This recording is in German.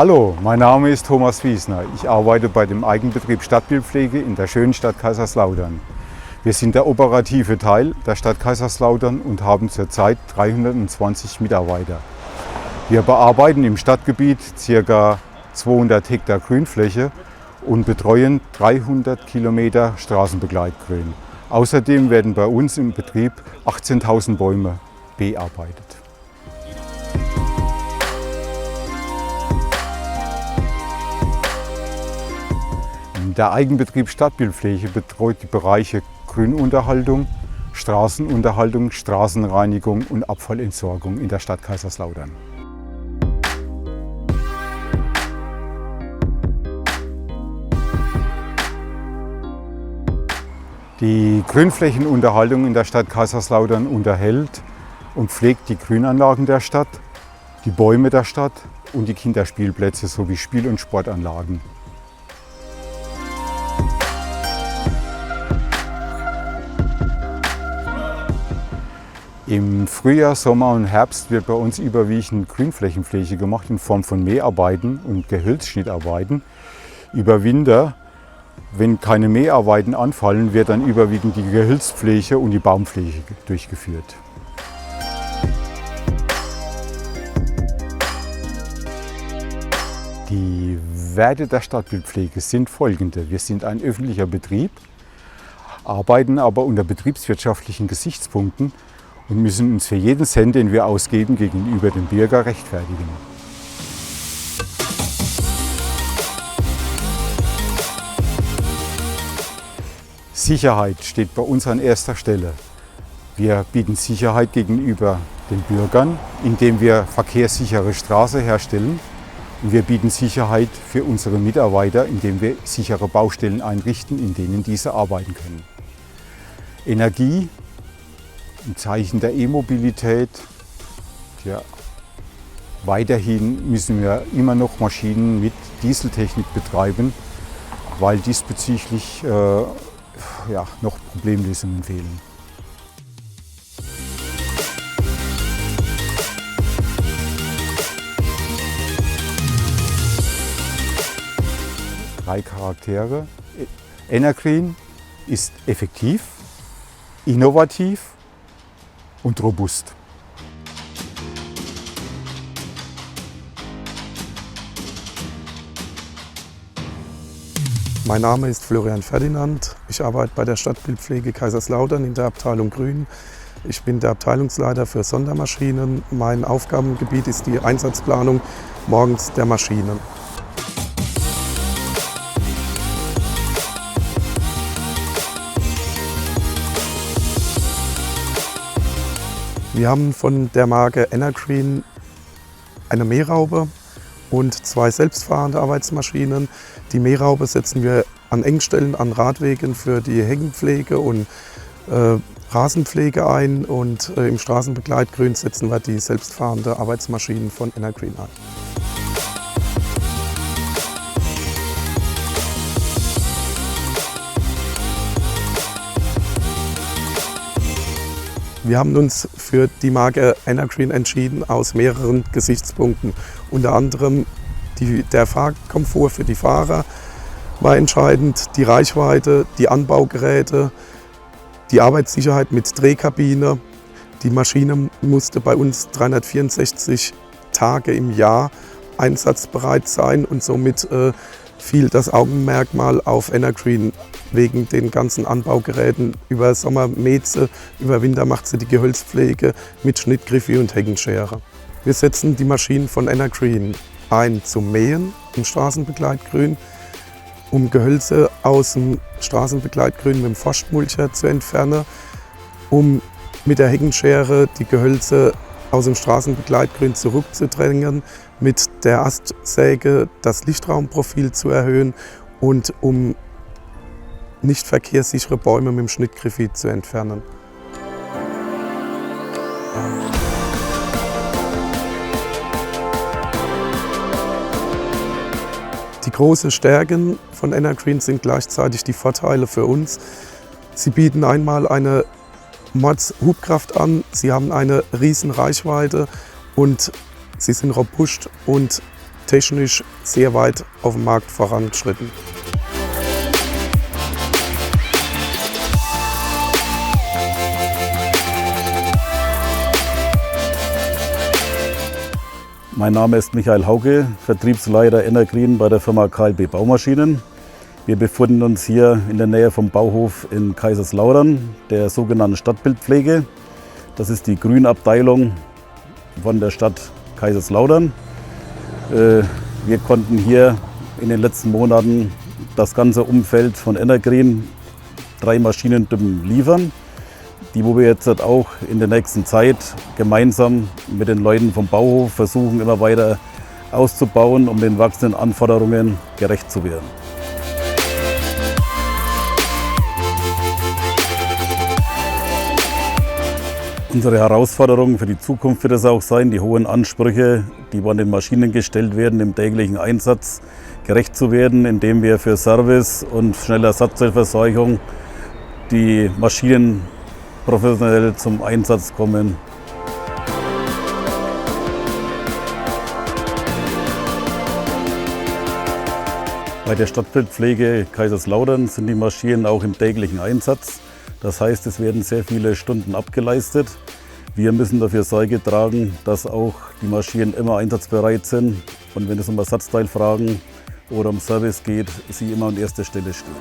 Hallo, mein Name ist Thomas Wiesner. Ich arbeite bei dem Eigenbetrieb Stadtbildpflege in der schönen Stadt Kaiserslautern. Wir sind der operative Teil der Stadt Kaiserslautern und haben zurzeit 320 Mitarbeiter. Wir bearbeiten im Stadtgebiet ca. 200 Hektar Grünfläche und betreuen 300 Kilometer Straßenbegleitgrün. Außerdem werden bei uns im Betrieb 18.000 Bäume bearbeitet. Der Eigenbetrieb Stadtbildpflege betreut die Bereiche Grünunterhaltung, Straßenunterhaltung, Straßenreinigung und Abfallentsorgung in der Stadt Kaiserslautern. Die Grünflächenunterhaltung in der Stadt Kaiserslautern unterhält und pflegt die Grünanlagen der Stadt, die Bäume der Stadt und die Kinderspielplätze sowie Spiel- und Sportanlagen. Im Frühjahr, Sommer und Herbst wird bei uns überwiegend Grünflächenpflege gemacht in Form von Mäharbeiten und Gehölzschnittarbeiten. Über Winter, wenn keine Mäharbeiten anfallen, wird dann überwiegend die Gehölzpflege und die Baumpflege durchgeführt. Die Werte der Stadtbildpflege sind folgende. Wir sind ein öffentlicher Betrieb, arbeiten aber unter betriebswirtschaftlichen Gesichtspunkten und müssen uns für jeden Cent, den wir ausgeben, gegenüber dem Bürger rechtfertigen. Sicherheit steht bei uns an erster Stelle. Wir bieten Sicherheit gegenüber den Bürgern, indem wir verkehrssichere Straßen herstellen. Und wir bieten Sicherheit für unsere Mitarbeiter, indem wir sichere Baustellen einrichten, in denen diese arbeiten können. Energie, ein Zeichen der E-Mobilität. Ja, weiterhin müssen wir immer noch Maschinen mit Dieseltechnik betreiben, weil diesbezüglich noch Problemlösungen fehlen. Drei Charaktere. Energreen ist effektiv, innovativ und robust. Mein Name ist Florian Ferdinand. Ich arbeite bei der Stadtbildpflege Kaiserslautern in der Abteilung Grün. Ich bin der Abteilungsleiter für Sondermaschinen. Mein Aufgabengebiet ist die Einsatzplanung morgens der Maschinen. Wir haben von der Marke Energreen eine Mähraube und zwei selbstfahrende Arbeitsmaschinen. Die Mähraube setzen wir an Engstellen, an Radwegen für die Heckenpflege und Rasenpflege ein und im Straßenbegleitgrün setzen wir die selbstfahrende Arbeitsmaschinen von Energreen ein. Wir haben uns für die Marke Energreen entschieden aus mehreren Gesichtspunkten. Unter anderem der Fahrkomfort für die Fahrer war entscheidend, die Reichweite, die Anbaugeräte, die Arbeitssicherheit mit Drehkabine. Die Maschine musste bei uns 364 Tage im Jahr einsatzbereit sein und somit fiel das Augenmerkmal auf Energreen wegen den ganzen Anbaugeräten. Über Sommer mäht sie, über Winter macht sie die Gehölzpflege mit Schnittgriffi und Heckenschere. Wir setzen die Maschinen von Energreen ein zum Mähen im Straßenbegleitgrün, um Gehölze aus dem Straßenbegleitgrün mit dem Forstmulcher zu entfernen, um mit der Heckenschere die Gehölze aus dem Straßenbegleitgrün zurückzudrängen, mit der Astsäge das Lichtraumprofil zu erhöhen und um nicht verkehrssichere Bäume mit dem Schnittgriffi zu entfernen. Die großen Stärken von Energreen sind gleichzeitig die Vorteile für uns. Sie bieten einmal eine Hubkraft an, sie haben eine riesen Reichweite und sie sind robust und technisch sehr weit auf dem Markt vorangeschritten. Mein Name ist Michael Hauke, Vertriebsleiter Energreen bei der Firma KLB Baumaschinen. Wir befinden uns hier in der Nähe vom Bauhof in Kaiserslautern, der sogenannten Stadtbildpflege. Das ist die Grünabteilung von der Stadt Kaiserslautern. Wir konnten hier in den letzten Monaten das ganze Umfeld von Energreen 3 Maschinentypen liefern, die wo wir jetzt auch in der nächsten Zeit gemeinsam mit den Leuten vom Bauhof versuchen, immer weiter auszubauen, um den wachsenden Anforderungen gerecht zu werden. Unsere Herausforderung für die Zukunft wird es auch sein, die hohen Ansprüche, die an den Maschinen gestellt werden, im täglichen Einsatz gerecht zu werden, indem wir für Service und schnelle Ersatzteilversorgung die Maschinen professionell zum Einsatz kommen. Bei der Stadtbildpflege Kaiserslautern sind die Maschinen auch im täglichen Einsatz. Das heißt, es werden sehr viele Stunden abgeleistet. Wir müssen dafür Sorge tragen, dass auch die Maschinen immer einsatzbereit sind und wenn es um Ersatzteilfragen oder um Service geht, sie immer an erster Stelle stehen.